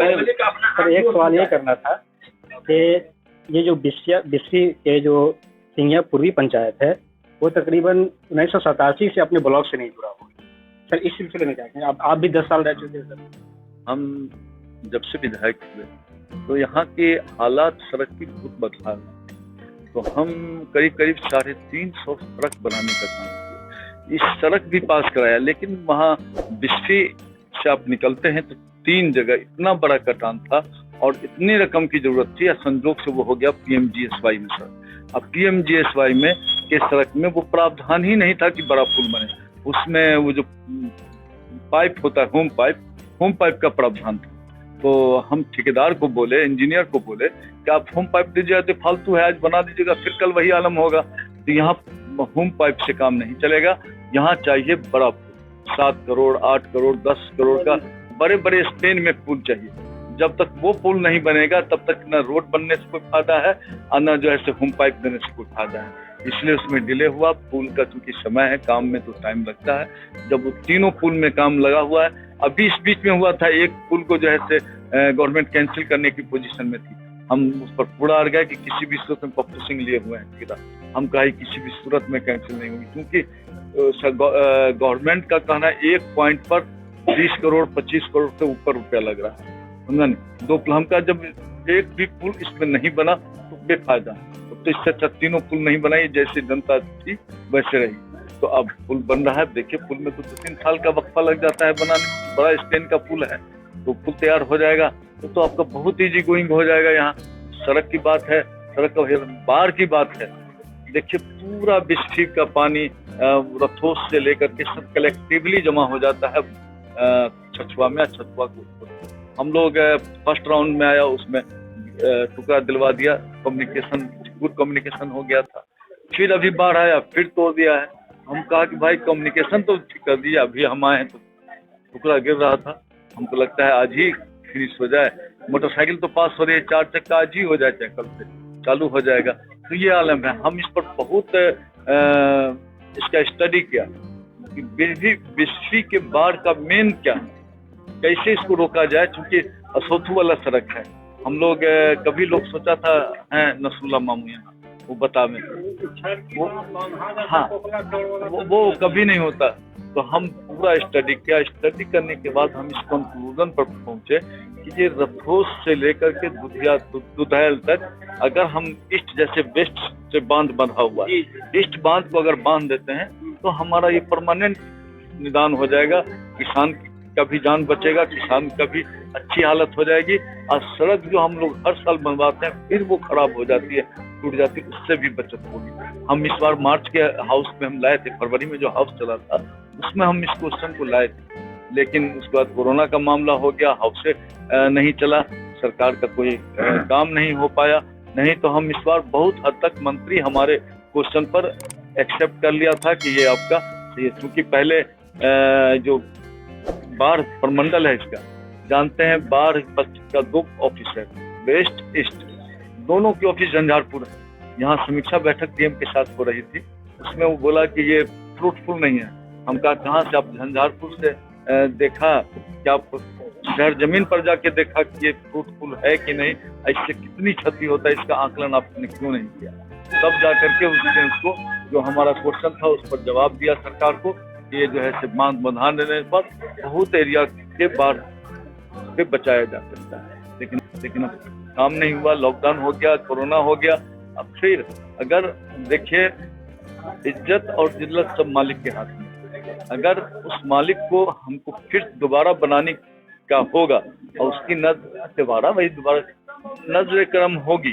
Sir एक सवाल ये करना था कि ये जो बिस्सी के जो सिंघिया पूर्वी पंचायत है वो तकरीबन 1987 से अपने ब्लॉक से नहीं जुड़ा हुआ। सर इस सिलसिले में क्या कहें, आप भी 10 साल रह चुके हैं सर। हम जब से विधायक हुए तो यहाँ के हालात सड़क की बहुत बदहाल है, तो हम करीब 350 सड़क बनाने का काम किया। इस सड़क भी पास कराया, लेकिन वहाँ बिस्फी से आप निकलते हैं तो 3 जगह इतना बड़ा कटान था और इतनी रकम की जरूरत थी, संजोग से वो हो गया PMGSY में सर। अब PMGSY में के सड़क में वो प्रावधान ही नहीं था कि बड़ा पुल बने, उसमें वो जो पाइप होता है होम पाइप का प्रावधान था। तो हम ठेकेदार को बोले, इंजीनियर को बोले कि आप होम पाइप दीजिएगा तो फालतू है, आज बना दीजिएगा, फिर कल वही आलम होगा। तो यहाँ होम पाइप से काम नहीं चलेगा, यहाँ चाहिए बड़ा पुल, 7 करोड़ 8 करोड़ 10 करोड़ का बड़े बड़े स्पेन में पुल चाहिए। जब तक वो पुल नहीं बनेगा तब तक न रोड बनने से कोई फायदा है और न जो है होम पाइप देने से कोई फायदा है। इसलिए उसमें डिले हुआ। पुल का चूंकि समय है, काम में तो टाइम लगता है। जब वो तीनों पुल में काम लगा हुआ है, अभी इस बीच में हुआ था एक पुल को जो है गवर्नमेंट कैंसिल करने की पोजीशन में थी, हम उस पर पूरा अड़ गए कि किसी भी सूरत में पब्लिशिंग लिए हुए हैं ठेकेदार। हम कहा किसी भी सूरत में कैंसिल नहीं होगी, क्योंकि गवर्नमेंट का कहना है एक पॉइंट पर 30 करोड़ 25 करोड़ से ऊपर रुपया लग रहा है, समझा नहीं। 2 पुल हमका जब एक भी पुल इसमें नहीं बना तो बेफायदा, तो इससे अच्छा तीनों पुल नहीं बनाई, जैसे जनता थी वैसे रही। तो अब पुल बन रहा है, देखिए पुल में तो 2-3 साल का वक्फा लग जाता है बनाने, बड़ा स्पेन का पुल है, तो पुल तैयार हो जाएगा तो आपका बहुत इजी गोइंग हो जाएगा। यहाँ सड़क की बात है, सड़क का बाढ़ की बात है, देखिए पूरा बिस्फी का पानी रथोस से लेकर के सब कलेक्टिवली जमा हो जाता है छछुआ में। छछुआ को हम लोग फर्स्ट राउंड में आया, उसमें टुकड़ा दिलवा दिया, गुड कम्युनिकेशन हो गया था। फिर अभी बाढ़ आया, फिर तोड़ दिया है। हम कहा कि भाई कम्युनिकेशन तो ठीक कर दिया, अभी हम आए तो टुकड़ा गिर रहा था। हमको लगता है आज ही फिनिश हो जाए, मोटरसाइकिल तो पास हो रही है, 4 चक्का आज ही हो जाए, चाहे कल से चालू हो जाएगा। तो ये आलम है। हम इस पर बहुत इसका स्टडी किया कि बिस्फी के बाढ़ का मेन क्या है, कैसे इसको रोका जाए, क्योंकि असोथू वाला सड़क है। हम लोग कभी लोग सोचा था है नसरुल्ला मामू यहाँ वो बता में वो कभी नहीं होता। तो हम पूरा स्टडी किया, स्टडी करने के बाद हम इस कंक्लूजन पर पहुंचे कि ये रथोस से लेकर के दुधैल तक अगर हम ईस्ट जैसे वेस्ट से बांध बंधा हुआ है, ईस्ट बांध को अगर बांध देते हैं तो हमारा ये परमानेंट निदान हो जाएगा, किसान का भी जान बचेगा, किसान का भी अच्छी हालत हो जाएगी। और सड़क जो हम लोग हर साल बनवाते हैं फिर वो खराब हो जाती है, टूट जाती है, उससे भी बचत होगी। हम इस बार मार्च के हाउस में हम लाए थे, फरवरी में जो हाउस चला था उसमें हम इस क्वेश्चन को लाए थे, लेकिन उसके बाद कोरोना का मामला हो गया, हाउस से नहीं चला, सरकार का कोई काम नहीं हो पाया। नहीं तो हम इस बार बहुत हद तक मंत्री हमारे क्वेश्चन पर एक्सेप्ट कर लिया था कि ये आपका सही है। क्योंकि पहले जो बाढ़ प्रमंडल है इसका, जानते हैं बाढ़ का 2 ऑफिस है, वेस्ट ईस्ट, दोनों की ऑफिस झंझारपुर है। यहाँ समीक्षा बैठक डीएम के साथ हो रही थी, उसमें वो बोला कि ये फ्रूटफुल नहीं है। हम कहा कहाँ से आप झंझारपुर से देखा, क्या आप शहर जमीन पर जाके देखा कि ये फ्रूटफुल है कि नहीं, इससे कितनी क्षति होता है, इसका आकलन आपने क्यों नहीं किया। तब जा करके उसको जो हमारा क्वेश्चन था उस पर जवाब दिया सरकार को, ये जो है बांध बंधान देने पर बहुत एरिया के बाढ़ से बचाया जा सकता है। लेकिन अब काम नहीं हुआ, लॉकडाउन हो गया, कोरोना हो गया। अब फिर अगर देखिए इज्जत और जिल्लत सब मालिक के हाथ में, अगर उस मालिक को हमको फिर दोबारा बनाने का होगा और उसकी दोबारा नजर करम होगी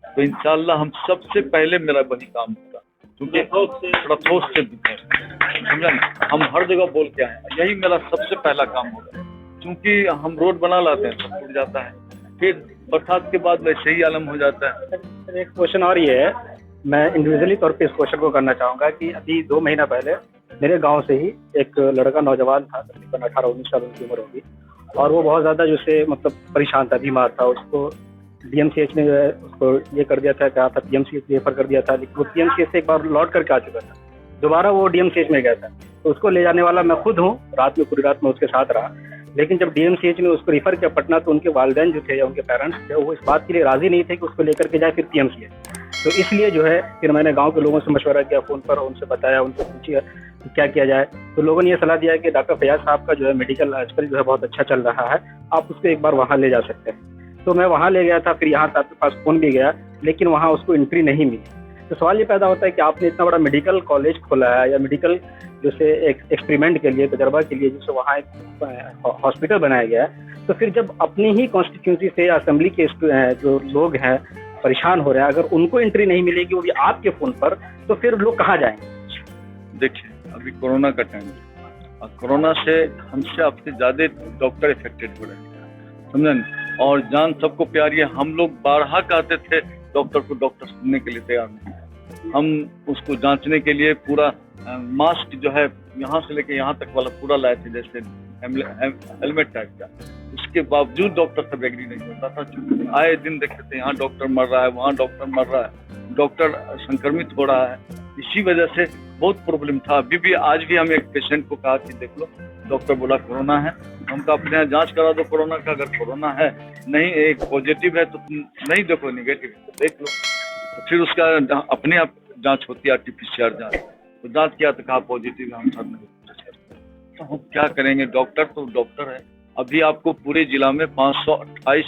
तो इंशाल्लाह हम सबसे पहले मेरा वही काम होगा, क्योंकि रथोस से समझा ना, हम हर जगह बोल के आए, यही मेरा सबसे पहला काम होगा। क्योंकि हम रोड बना लाते हैं, सब टूट जाता है, फिर बरसात के बाद वैसे ही आलम हो जाता है। एक क्वेश्चन और ये है, मैं इंडिविजुअली तौर पे इस क्वेश्चन को करना चाहूँगा कि अभी 2 महीना पहले मेरे गांव से ही एक लड़का नौजवान था, तकरीबन 18-19 साल उनकी उम्र होगी, और वो बहुत ज़्यादा जैसे मतलब परेशान था, बीमार था। उसको DMCH ने उसको ये कर दिया था, कहा था PMCH रेफर कर दिया था, लेकिन वो PMCH से एक बार लौट करके आ चुका था, दोबारा वो DMCH में गया था। तो उसको ले जाने वाला मैं खुद हूँ, रात में पूरी रात में उसके साथ रहा। लेकिन जब डीएमसीएच ने उसको रिफर किया पटना, तो उनके वालिदैन जो थे या उनके पेरेंट्स थे, वो इस बात के लिए राजी नहीं थे कि उसको लेकर के जाए फिर पीएमसीएच। तो इसलिए जो है फिर मैंने गांव के लोगों से मशवरा किया, फ़ोन पर उनसे बताया, उनसे पूछिए कि क्या किया जाए। तो लोगों ने ये सलाह दिया कि डॉक्टर फैयाज साहब का जो है मेडिकल आजकल जो है बहुत अच्छा चल रहा है, आप उसको एक बार वहाँ ले जा सकते हैं। तो मैं वहाँ ले गया था, फिर यहाँ आपके पास फ़ोन भी गया, लेकिन वहाँ उसको एंट्री नहीं मिली। तो सवाल ये पैदा होता है कि आपने इतना बड़ा मेडिकल कॉलेज खोला है या मेडिकल जैसे एक एक्सपेरिमेंट के लिए, तजर्बा के लिए, जिससे वहाँ एक हॉस्पिटल बनाया गया है, तो फिर जब अपनी ही कॉन्स्टिट्यूंसी से असेंबली के जो लोग हैं परेशान हो रहे हैं, अगर उनको एंट्री नहीं मिलेगी वो भी आपके फ़ोन पर, तो फिर लोग कहाँ जाएंगे? देखिए, अभी कोरोना का टाइम है और कोरोना से हमसे आपसे ज़्यादा डॉक्टर इफेक्टेड हो रहे हैं, समझें। और जान सबको प्यारी है। हम लोग बारहा कहते थे डॉक्टर को, डॉक्टर सुनने के लिए तैयार नहीं है। हम उसको जांचने के लिए पूरा मास्क जो है यहाँ से लेके यहाँ तक वाला पूरा लाए थे, जैसे हेलमेट टाइप का। उसके बावजूद डॉक्टर सब एग्री नहीं होता था। चूंकि आए दिन देखते थे यहाँ डॉक्टर मर रहा है, वहाँ डॉक्टर मर रहा है, डॉक्टर संक्रमित हो रहा है। इसी वजह से बहुत प्रॉब्लम था। अभी भी आज भी हम एक पेशेंट को कहा कि देख लो, डॉक्टर बोला कोरोना है। हम कहा अपने यहाँ जांच करा दो कोरोना का, अगर कोरोना है नहीं, एक पॉजिटिव है तो तुम नहीं देखो, निगेटिव है तो देख लो। तो फिर उसका अपने आप जांच होती है, आरटीपीसीआर जांच। तो जांच किया तो कहा पॉजिटिव है, हम सब नहीं। तो हम क्या करेंगे? डॉक्टर तो डॉक्टर है। अभी आपको पूरे जिला में 528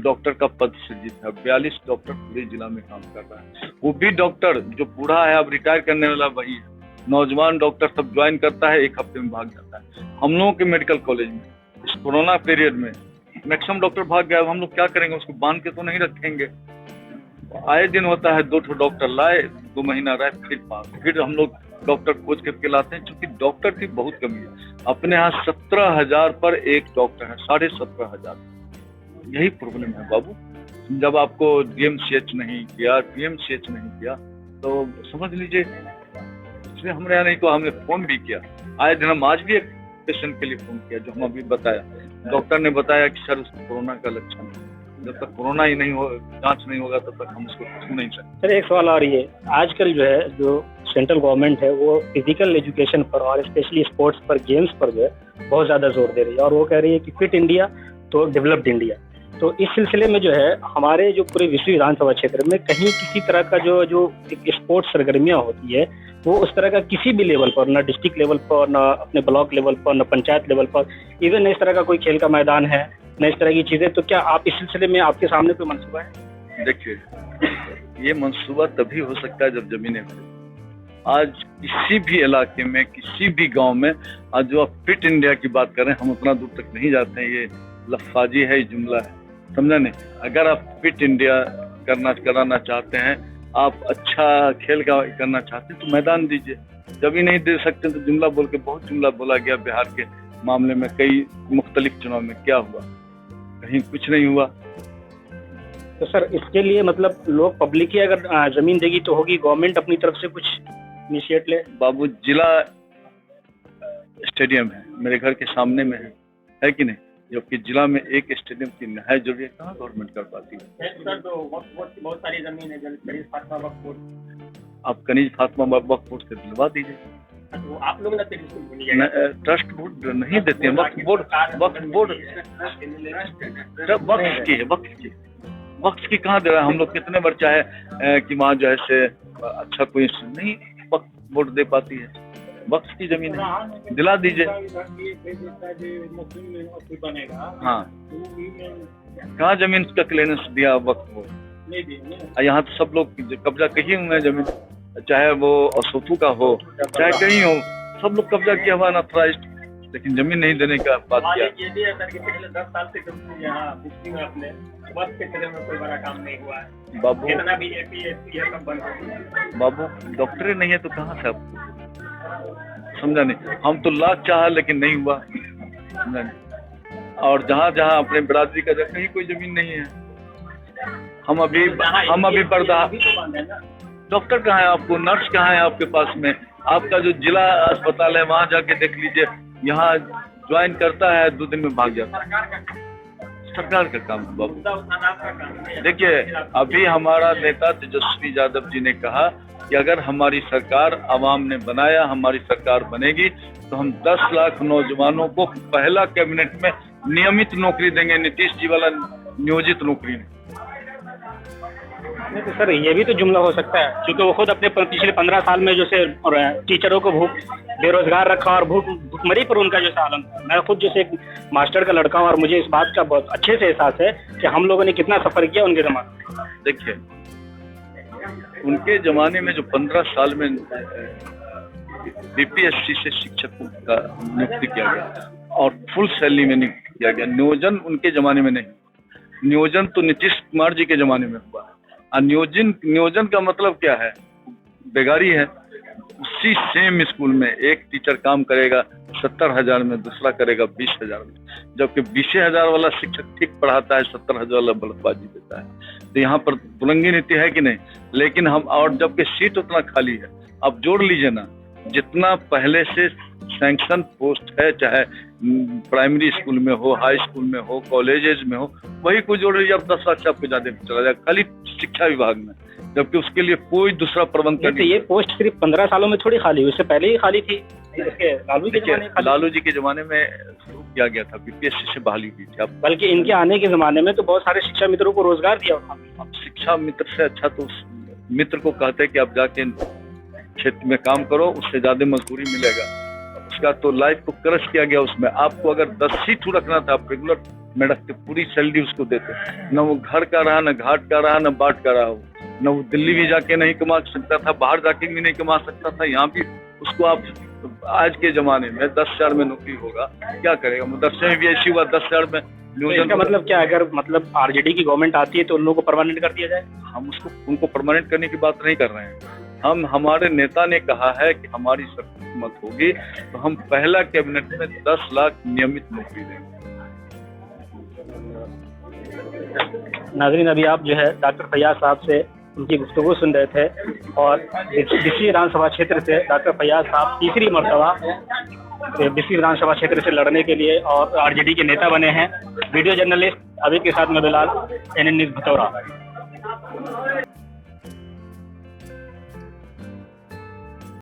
डॉक्टर का पद सृजित है, 42 डॉक्टर पूरे जिला में काम कर रहा है। वो भी डॉक्टर जो बूढ़ा है, अब रिटायर करने वाला वही है। नौजवान डॉक्टर सब ज्वाइन करता है, एक हफ्ते में भाग जाता है। हम लोगों के मेडिकल कॉलेज में इस कोरोना पीरियड में मैक्सिमम डॉक्टर भाग गया। हम लोग क्या करेंगे? उसको बांध के तो नहीं रखेंगे। आए दिन होता है 2 डॉक्टर लाए, 2 महीना रहे, फिर हम लोग डॉक्टर खोज करके लाते हैं, क्योंकि डॉक्टर की बहुत कमी है। अपने यहाँ 17,000 पर एक डॉक्टर है, 17,500। यही प्रॉब्लम है बाबू। जब आपको डीएमसीएच नहीं किया, पीएमसीएच नहीं किया, तो समझ लीजिए। इसलिए हमारे यहाँ नहीं, तो हमने फोन भी किया। आए दिन हम आज भी एक पेशेंट के लिए फोन किया, जो हम अभी बताया। डॉक्टर ने बताया कि सर उसको कोरोना का लक्षण है, जब तक कोरोना ही नहीं हो, जांच नहीं होगा, तब तक हम उसको छू नहीं सकते। सर एक सवाल और ये, आजकल जो है जो सेंट्रल गवर्नमेंट है वो फिजिकल एजुकेशन पर और स्पेशली स्पोर्ट्स पर, गेम्स पर जो है बहुत ज़्यादा जोर दे रही है, और वो कह रही है कि फिट इंडिया तो डेवलप्ड इंडिया। तो इस सिलसिले में जो है हमारे जो पूरे विश्व विधानसभा क्षेत्र में कहीं किसी तरह का जो एक स्पोर्ट्स सरगर्मियाँ होती है, वो उस तरह का किसी भी लेवल पर, ना डिस्ट्रिक्ट लेवल पर, ना अपने ब्लॉक लेवल पर, ना पंचायत लेवल पर, इवन इस तरह का कोई खेल का मैदान है, न इस तरह की चीज़ें। तो क्या आप इस सिलसिले में, आपके सामने कोई मंसूबा है? देखिए, ये मंसूबा तभी हो सकता है जब जमीनें मिले। आज किसी भी इलाके में, किसी भी गांव में, आज जो आप फिट इंडिया की बात कर रहे हैं, हम उतना दूर तक नहीं जाते हैं। ये लफ्जाजी है, ये जुमला है, समझा नहीं। अगर आप फिट इंडिया कराना चाहते हैं, आप अच्छा खेल का करना चाहते हैं, तो मैदान दीजिए। जब ही नहीं दे सकते तो जुमला बोल के, बहुत जुमला बोला गया बिहार के मामले में। कई मुख्तलिफ चुनाव में क्या हुआ? कहीं कुछ नहीं हुआ। तो सर इसके लिए मतलब लोग, पब्लिक ही अगर जमीन देगी तो होगी, गवर्नमेंट अपनी तरफ से कुछ इनिशिएट ले? बाबू, जिला स्टेडियम है, मेरे घर के सामने में है कि नहीं? जबकि जिला में एक स्टेडियम की नहायत जरूरी है, कहाँ गवर्नमेंट कर पाती है? सर तो बहुत सारी जमीन है, कनीज फातिमा वक्फ बोर्ड, आप कनीज फातिमा वक्फ बोर्ड से दिलवा दीजिए। तो आप लोग ट्रस्ट बोर्ड नहीं देते हैं, वक्फ की कहाँ दे रहा है? हम लोग कितने बार चाहे कि वहाँ जो है से अच्छा कोई नहीं वक्फ बोर्ड दे पाती है। वक्फ की जमीन है, दिला दीजिए। हाँ, कहाँ जमीन का क्लियरेंस दिया वक्फ बोर्ड? यहाँ तो सब लोग कब्जा किए हुए हैं जमीन, चाहे वो असोफू का हो, चाहे कहीं हो, सब लोग कब्जा किया हुआ अनऑथराइज्ड, लेकिन जमीन नहीं देने का बात किया। ये भी है सर कि पिछले 10 साल से यहाँ बुकिंग अपने वक्त के क्षेत्र में कोई बड़ा काम नहीं हुआ है। बाबू, जितना भी एपीएससी है सब बंद हो गया। बाबू, डॉक्टर नहीं है तो कहाँ से आपको? समझा नहीं। हम तो लाख चाहा लेकिन नहीं हुआ, समझा नहीं। और जहाँ जहाँ अपने बिरादरी का जगह कहीं कोई जमीन नहीं है। हम अभी बर्दाश्त। डॉक्टर कहाँ है आपको? नर्स कहाँ है आपके पास में? आपका जो जिला अस्पताल है वहाँ जाके देख लीजिए, यहाँ ज्वाइन करता है 2 दिन में भाग जाता है। सरकार का काम है बाबू। देखिए, अभी हमारा नेता तेजस्वी यादव जी ने कहा कि अगर हमारी सरकार आवाम ने बनाया, हमारी सरकार बनेगी तो हम 10 लाख नौजवानों को पहला कैबिनेट में नियमित नौकरी देंगे, नीतीश जी वाला नियोजित नौकरी नहीं। नहीं तो सर ये भी तो जुमला हो सकता है, क्योंकि वो खुद अपने पिछले 15 साल में जैसे टीचरों को बेरोजगार रखा और भूखमरी पर उनका जैसा आलम था। मैं खुद जैसे एक मास्टर का लड़का हूँ और मुझे इस बात का बहुत अच्छे से एहसास है कि हम लोगों ने कितना सफर किया उनके जमाने में। देखिए, उनके जमाने में जो 15 साल में बीपीएससी से शिक्षकों का नियुक्ति किया गया और फुल सैलरी में नियुक्ति किया गया, नियोजन उनके जमाने में नहीं, नियोजन तो नीतीश कुमार जी के जमाने में हुआ। नियोजन का मतलब क्या है? बेगारी है। उसी सेम स्कूल में एक टीचर काम करेगा 70,000 में, दूसरा करेगा 20,000 में, जबकि 20,000 वाला शिक्षक ठीक पढ़ाता है, 70,000 वाला बल्कबाजी देता है। तो यहाँ पर दुरंगी नीति है कि नहीं? लेकिन हम, और जबकि सीट उतना खाली है, अब जोड़ लीजिए ना, जितना पहले से सैंक्शन पोस्ट है, चाहे प्राइमरी स्कूल में हो, हाई स्कूल में हो, कॉलेजेस में हो, वही को जोड़ लीजिए। अब 10 लाख से आपको ज्यादा चला जाएगा खाली शिक्षा विभाग में, जबकि उसके लिए कोई दूसरा प्रबंध करने। तो ये पोस्ट सिर्फ 15 सालों में थोड़ी खाली हुई, उससे पहले ही खाली थी। लालू जी के जमाने में शुरू किया गया था, बीपीएससी से बहाली हुई थी। बल्कि इनके आने के जमाने में तो बहुत सारे शिक्षा मित्रों को रोजगार दिया। अब शिक्षा मित्र से अच्छा तो उस मित्र को कहते हैं कि आप जाके क्षेत्र में काम करो, उससे ज्यादा मजदूरी मिलेगा। उसका तो लाइफ को क्रश किया गया उसमें। आपको अगर 10 सीट रखना था, आप रेगुलर में रखते, पूरी सैलरी उसको देते, न वो घर का रहा, न घाट का रहा, न बाट का रहा, न वो दिल्ली भी जाके नहीं कमा सकता था, बाहर जाके भी नहीं कमा सकता था। यहाँ भी उसको आप आज के जमाने में 10,000 में नौकरी होगा, क्या करेगा? मदरसे में भी ऐसी हुआ 10,000 में नियोजन का मतलब क्या? अगर मतलब आरजेडी की गवर्नमेंट आती है तो उन लोगों को परमानेंट कर दिया जाए? हम उनको परमानेंट करने की बात नहीं कर रहे हैं। हमारे नेता ने कहा है कि हमारी सरकार होगी तो हम पहला कैबिनेट में 10 लाख नियमित नौकरी देंगे। नाज़रीन, अभी आप जो है डॉक्टर फैयाज साहब से उनकी गुफ्तगू सुन रहे थे और बिस्सी विधानसभा क्षेत्र से डॉक्टर फैयाज साहब तीसरी मरतबा बिस्सी विधानसभा क्षेत्र से लड़ने के लिए और आरजेडी के नेता बने हैं। वीडियो जर्नलिस्ट अभी के साथ मैं बिलाल, NN न्यूज़ भटौरा।